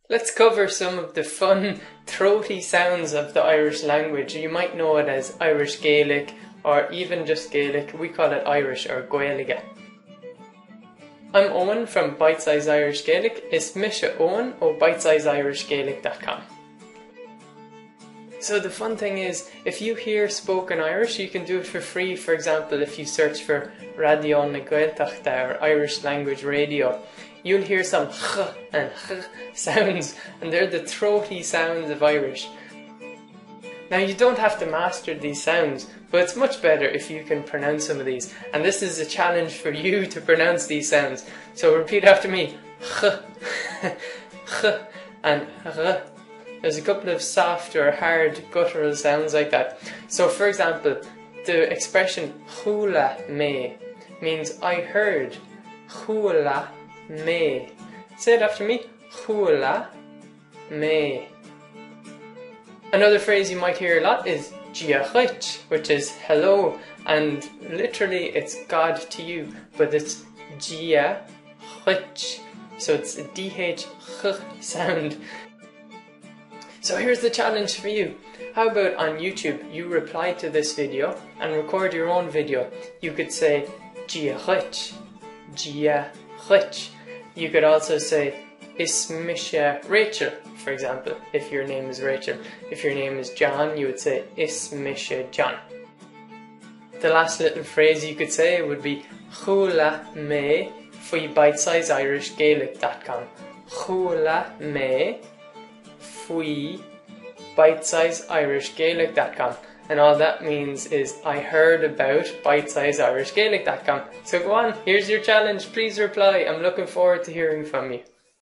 Let's cover some of the fun, throaty sounds of the Irish language. You might know it as Irish Gaelic or even just Gaelic. We call it Irish or Gaeilge. I'm Owen from Bitesize Irish Gaelic. It's Misha Owen o bitesizeirishgaelic.com. So the fun thing is, if you hear spoken Irish, you can do it for free. For example, if you search for Radio na Gaeltachta or Irish language radio, you'll hear some ch and ch sounds, and they're the throaty sounds of Irish. Now you don't have to master these sounds, but it's much better if you can pronounce some of these. And this is a challenge for you to pronounce these sounds. So repeat after me. Ch, ch, and r. There's a couple of soft or hard guttural sounds like that. So for example, the expression hula me means I heard. Hula me. Say it after me. Hula me. Another phrase you might hear a lot is diachich, which is hello, and literally it's God to you, but it's diachich, so it's a DH sound. So here's the challenge for you. How about on YouTube you reply to this video and record your own video. You could say diachich, diachich. You could also say Ismisha Rachel, for example, if your name is Rachel. If your name is John, you would say Ismisha John. The last little phrase you could say would be Chula me fwy bitesizeirishgaelic.com. Chula me fwy bitesizeirishgaelic.com. And all that means is I heard about bitesizeirishgaelic.com. So go on, here's your challenge. Please reply. I'm looking forward to hearing from you.